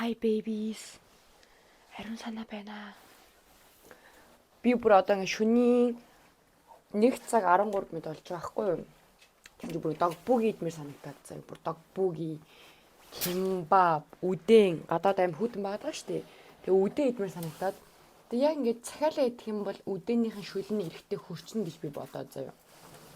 Hi babies. Харин санаа байна. Би бүр одоо ингэ шөнийн 1 цаг 13 минут болж байгаа байхгүй юу? Тэгж бүр догбуги идмээр санагдаад заа. Бүр догбуги, кимбаб, үдэн гадаад аим хүтэн байгаа шүү дээ. Тэгээ үдэн идмээр санагдаад. Тэгээ яг ингэ цахиалаа идэх юм бол үдэнийхэн шүлэн эрэхтэй хурцна гэж би бодоод заа.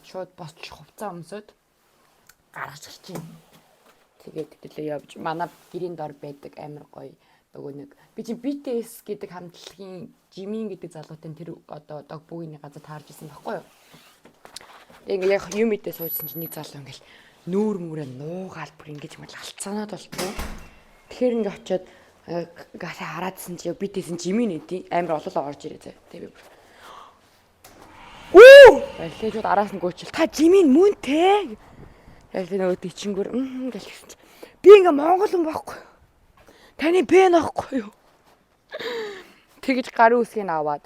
Шууд босч хувцас өмсөд гаргаж ирчихин. Тэгээд тэлээ явж манай гэрийн дор байдаг амар гоё нөгөө нэг би чи BTS гэдэг хамтлагийн Jimin гэдэг залуутай тэр одоо догбугийн газар таарж исэн байхгүй юу. Тэгээ яг юм идээ суужсэн чинь нэг залуу ингээл нүүр мүрээ нуугаал бүр ингэж мэл алцаанаад болтгоо. Тэгэхээр ингээ очиод гасаа хараадсэн чи BTS-ийн Jimin эдийн амар олоолаа орж ирээ зэ. Тэгээ би үү байлээ араас нь гүйчил та Jimin мөн те. Яг нөгөө тийчингөр гэл гисэн чи би ингээ монгол хүн байхгүй. Таны бэн аахгүй юу? Тэгэж гарын үсгийг аваад.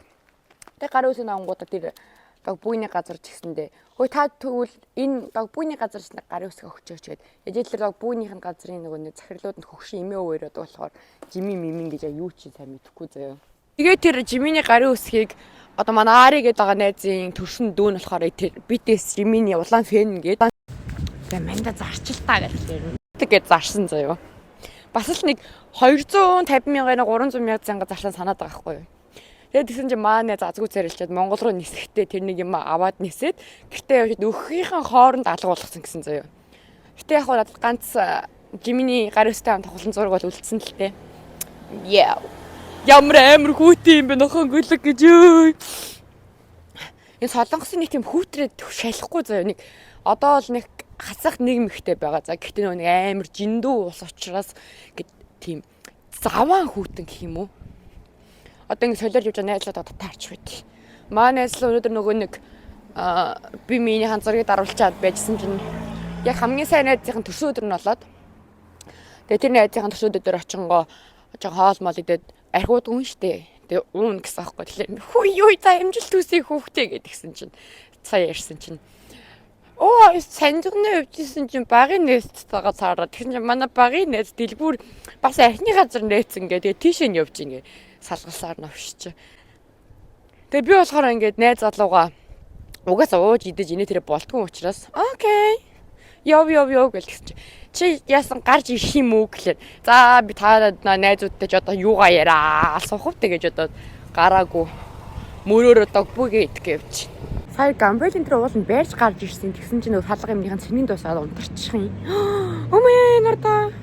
Тэг гарын үсгийг авангуудаа тэр догбуйны газар ч гэсэндээ хөөе та тэгвэл энэ догбуйны газар ч гарын үсгийг өгчөөч гээд яжил тэр догбуйных газрын нөгөө нэг захирлууд нь хөгшин эмээ өвөрөөд болохоор Jimin мимин гэж юу ч сайн мэдэхгүй заяа. Тэгээ тэр Jimin-ийн гарын үсгийг одоо манай Ари гэдэг байгаа найзын төршин дүүн болохоор тэр BTS Jimin-ийн улаан фэн гээд тэгээ манда зарчил та гэж зарсан заяа. Бас л нэг 250 мянган 300 мянган занга зарсан санаад байгаа байхгүй юу. Тэгээд тэгсэн чинь маанаа зазгүй царилчаад Монгол руу нисэхдээ тэр нэг юм аваад нисээд гэртээ явж өгөхийнхэн хооронд алга болгосон гэсэн заяа. Гэтэ яг хаа ганц Jimin-ийн гар үстэй хамт тоглон зураг бол үлдсэн л тээ. Яа. Ямар амар хүүтэй юм бэ нохоо гүлэг гэж юу. Энэ солонгосын нэг тийм хүүтрээ шалахгүй заяа нэг одоо л нэг хасах нэг мэгтэй байгаа. За гэхдээ нэг амар жиндүү ус учраас гэд тийм заваан хүүтэн гэх юм уу. Одоо ингэ солиорж явж найзлаад одоо таарч байт. Маа найзлаа өнөөдөр нөгөө нэг би миний ханцарыг даруулчаад байжсэн чинь яг хамгийн сайн найзын төрсөн өдөр нь болоод тэгээ тэр найзын төрсөн өдөр очингоо жоо хоол мол идээд архиуд гүн штэ. Тэгээ уун гэсэн аахгүй. Тэгэхээр хүй юу за амжилт төсөй хүүхдээ гэдгсэн чинь сая ярьсан чинь оо санжигны өвчсөн чинь багын нээст тагаа цаараад тэгсэн чинь манай багын нээст дэлгүүр бас архины газар нээсэн гэдэг тийшээ нь явж ингээ салгалсаар навшиж. Тэгээ би болохоор ингээд найз залууга угаасаа ууж идэж инээ тэрэ болтгүй учраас окей яв гэж гэсэн чи яасан гарч ирэх юм уу гэхлээр за би та найзуудтай ч одоо юугаа яраа сухавтай гэж одоо гараагүй мөрөөрөө догбуг идэх гэж. Сая гамбелын тэр уул нь байрч гарч ирсэн. Тэгсэн чинь нөгөө салга юмныхан цэнийн дуусаад унтарчих юм. Омээ нартаа.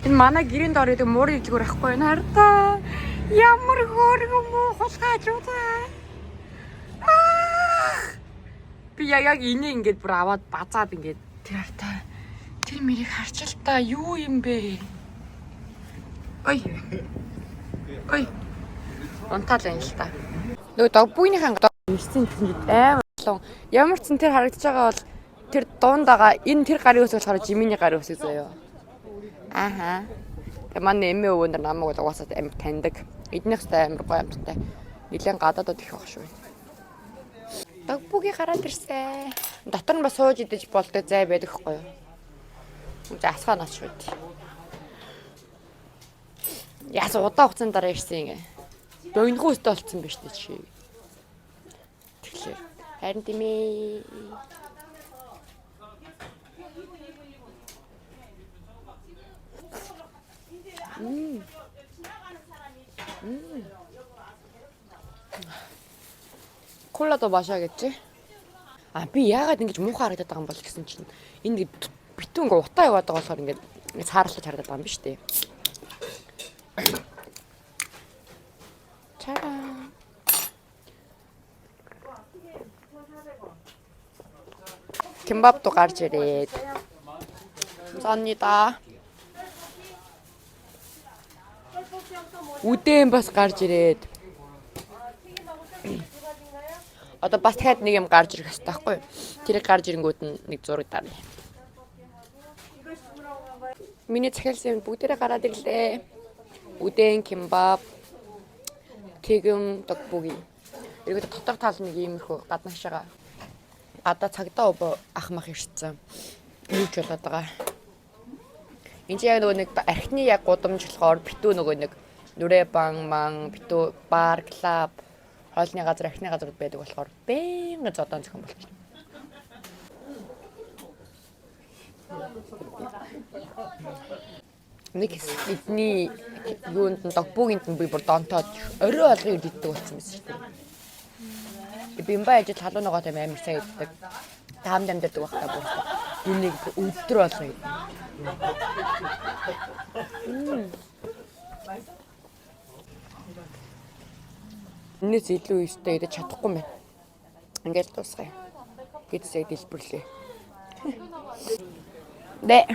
Энэ манай гэрийн дор идэг муур идэлгүүр ахгүй нартаа. Ямар хөөргөн муу хулгайч удаа. Би яг энийг ингээд бүр аваад базаад ингээд тэр хартаа. Тэр мэрийг харчил та юу юм бэ? Ой. Унтаал юм л та. Нөгөө догбуйныхан ирсэн гэсэн амар олон ямар ч тэр харагдаж байгаа бол тэр дуундаага энэ тэр гарын үс болохоор Jimin-ийн гарын үс заяа. Ааха. Тэгээ манай эмээ өвөө нар намайг угаасаа амар таньдаг. Эднийхтэй амар гоё амттай. Нилээн гадаадад их баг шүү. Догбугийн гараад ирсэн. Дотор нь бас сууж идэж болдог зай байдаг хгүй юу? За асгаа наач шүү. Яс удаа хугацаанд дараа ирсэн юм. Дөнгөн өстө болцсон биз дээ чи. Тэгэхээр харин тийм ээ. 콜라도 마셔야겠지? 아, би яагаад ингэж муухай харагдаад байгаа юм бол гэсэн чинь энэ битүү ингээ утаа яваад байгаа болохоор ингээ цаарлаж харагдаад байгаа юм биш үү? 차랑 김밥도 гарч ирээд. 감사합니다. үдэн бас гарч ирээд. Одоо бас дахиад нэг юм гарч ирэх хэрэгтэй байхгүй юу? Тэрийг гарч ирэнгүүт нь нэг зураг дарна. Миний захиалсан бүгдээрээ гараад ирлээ. үдэн, 김밥, 튀김, 떡볶이. 이렇게 дотор тал нэг иймэрхүү гаднаашаага гадаа цагдаа ах мах ирсэн. Юу ч болоод байгаа. Энд яг нөгөө нэг архины яг гудамж болохоор битүү нөгөө нэг нүрэ бан битүү бар клуб хоолны газар архины газар байдаг болохоор бээн зодон зохион болчихно. Нэг эдний юунд нь догбуугинд нь би бүр донтоод орой болгыг диддэг болсон байсан шүү дээ. Бимба ажил халуунагоо тийм амар сайн иддэг. Таамд амьддаг байхдаа бүр үнийг өдөр болгоо иддэг. Энэс илүү өстэй идэж чадахгүй юм байна. Ингээд дуусгая. Гэдсээ дэлбэрлээ. 네.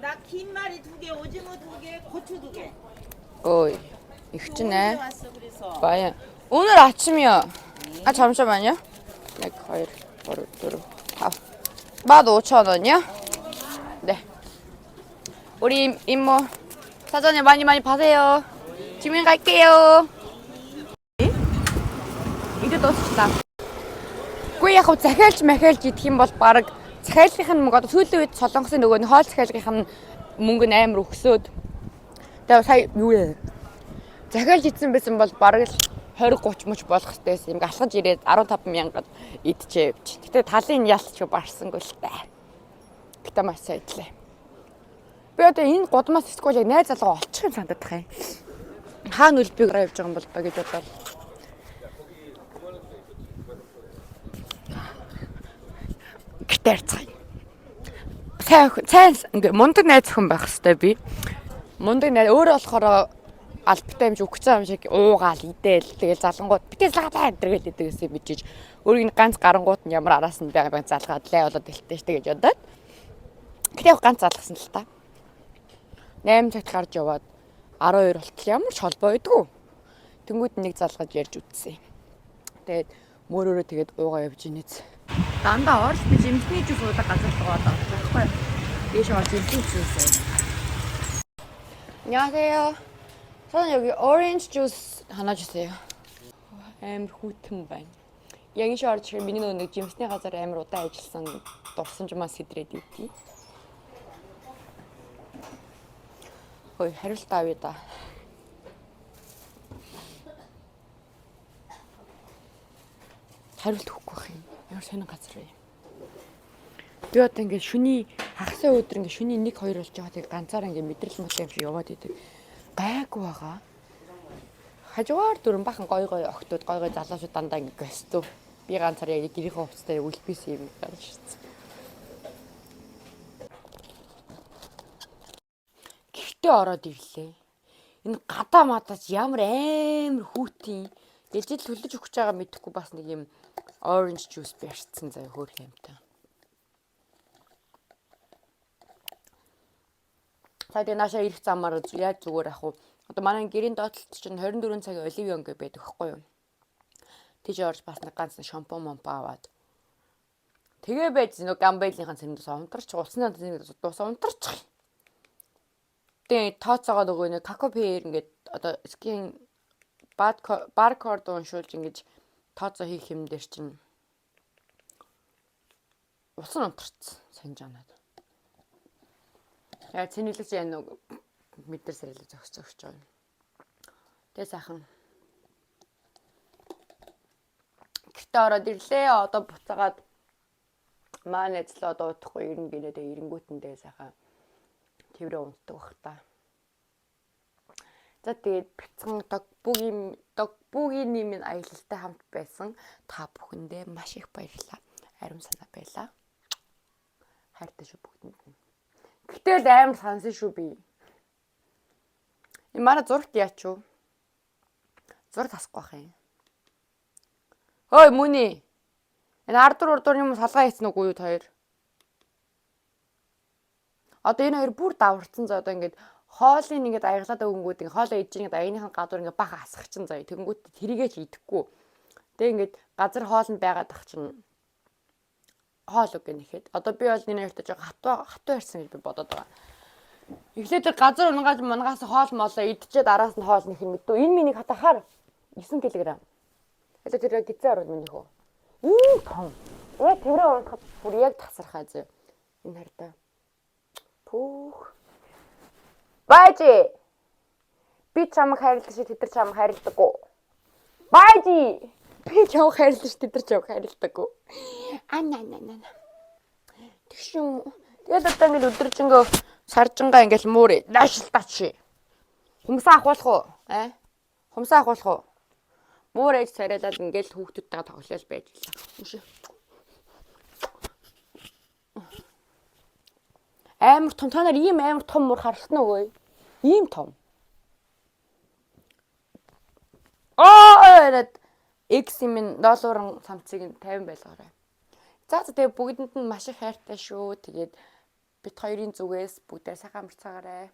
나 긴 마리 2개, 오징어 2개, 고추 2개. 어이, 익지네. 왔어 그래서. 과연 오늘 아침이요. 아 잠시만요. 네, 과일, 버릇, 다. 15,000원이요? 네. 우리 이모 사전에 많이 파세요. 지민 갈게요. 이제 дуусчихлаа. Үгүй яг захиалж махиалж идэх юм бол баг захиалгынх нь мөнгө одоо сүүлийн үед солонгосын нөгөө хоол захиалгынх нь мөнгө нь амар өгсөөд тэгээ сая юу вэ? Захиалж идсэн байсан бол баг л 20-30 мөч болох хэвчээсэн юм алхаж ирээд 15,000-ад идчихээ явж. Гэтэ талын ялч барсангүй л таа. Гэтэ маш сайн идлээ. Би одоо энэ гудмаас эсвэл яг найз залгаа олчих юм санагдах юм. Хаана үлбиг гараа явж байгаа юм бол ба гэж бодлоо. Гитарцай. Сайн ингээ мундаг найз хүн байх хэвээр би. Мундаг найз өөрөө болохоор албатай юм шиг өгцөн юм шиг уугаал идэл тэгэл залангууд битээс лагаа энэ гэдэгээс бижиж өөрийг ганц гарангууд нь ямар араас нь байгаа залгаад лай болоод хэлтэй штэ гэж бодоод. Гэтэ яг ганц залгасан л та. 8 цагт гарч яваад 12 болтол ямар ч холбоо байдгүй. Тэнгүүд нэг залгаж ярьж үтсэн. Тэгээд мөрөөрөө тэгээд уугаа явж инээз. Дандаа орж би жимсний жус уудаг газар руу одоо байхгүй. Биш орж жимсний жус. 안녕하세요. 저는 여기 orange juice 하나 주세요. амар хүүтэн байна. Яг энэ орж ирэх миний нэг жимсний газар амар удаан ажилласан дурсамжмаас сэдрээд идэв. Ой, хариулт авъя да. Хариулт өгөхгүй байх юм. Ямар сонин газар вэ? Би одоо ингээд шүний хагасаа өдөр ингээд шүний 1-2 болж байгаа тийг ганцаараа ингээд мэдрэл мөтэй юм шиг яваад идэг. Гайгүй байгаа. Хажуугаар дөрөн бахан гой охтууд гой залуучууд дандаа ингээд гостов. Би ганцаараа яг гэрийнхээ хувцастай үлбээс юм гарч ирсэн. Гэртээ ороод ирлээ. Энэ гадаа мадаач ямар амар хүүтийн дэжил төлөж өгч байгаа мэдэхгүй бас нэг юм orange juice барьцсан заяа хөөх юмтай. Сая наашаа ирэх замаар яаж зүгээр ах уу? Одоо манай гэрийн доотлолт чинь 24 цагийн оливион гэ байдаг байхгүй юу? Тийж орж бас нэг ганц шампунь аваад. Тэгээ байж нэг гамбайлынхаа цэрэнд унтарч улсны цэрэнд дуусаа унтарч. Тэгээ тооцоогоо нөгөө нэг какао пээр ингээд одоо скин баркод уншуулж ингэж тооцоо хийх юм дээр чинь ус нь унтарч санаж анаад. Яа цэнэглэж яа нэг мэдэр сэрэлж зогсож байгаа. Тэгээ сайхан. Гэртээ ороод ирлээ. Одоо буцаагаад маань эзлээ одоо удахгүй ирнэ гинэ тэгээ ирэнгүүтэндээ сайхан тэрээ унтдаг бах та. За тэгээд бяцхан догбуугийн минь аялалтай хамт байсан та бүхэндээ маш их баярлалаа. Ариун санаа байлаа. Хайртай шүү бүгдэнд. Гэтэл амар сансан шүү би. Энэ манай зургт яач юу? Зураг тасахгүй байх юм. Ой мөний. Энэ ардур юм салгаа хийсэн үгүй юу хоёр? Одоо энэ хоёр бүр даварцсан заа одоо ингээд хоолыг ингээд аяглаад өгөнгүүд ингээд хоолоо идэж ингээд аяныхаа гадуур ингээд бага асгачин заа. Тэгэнгүүт тэрийгээ ч идэхгүй. Тэг ингээд газар хоолнд байгаад ах чинь хоол үг гэнэхэд. Одоо би бол энэ хоёртой жоо хатуу ярьсан гэж би бодоод байгаа. Эхлээд газар унгаж мангаас хоол молоо идчихээд араас нь хоол нэх юм мэдв. Энэ миний хатахаар 9 кг. Одоо тэр гизээ ороод минийх үү. Том. Яг тэрээ унахад бүр яг тасархаа зөө. Энэ хайртай. Пүүх. Баажи. Би чамайг хайрладаг шиг тэд нар чамайг хайрладаггүй. Баажи. Би чамайг хайрладаг шиг тэд нар чамайг хайрладаггүй. Ана. Тэгшүн. Тэгээд одоо ингэ өдржингөө саржингаа ингээл муур наашилтаач. Хумсаа ахуулах уу? Хумсаа ахуулах уу? Муур ээж царайлал ингээл хүүхдүүдтэйгээ тоглол байж лээ. Үшээ. Амар том та нар ийм амар том муур харсан уу? Ийм том. Ороод X минь долларын самцыг нь 50 байлгаарай. За тэгээ бүгдэнд нь маш их хайртай шүү. Тэгээд бит хоёрын зүгээс бүгдээ сайхан амарцгаарай.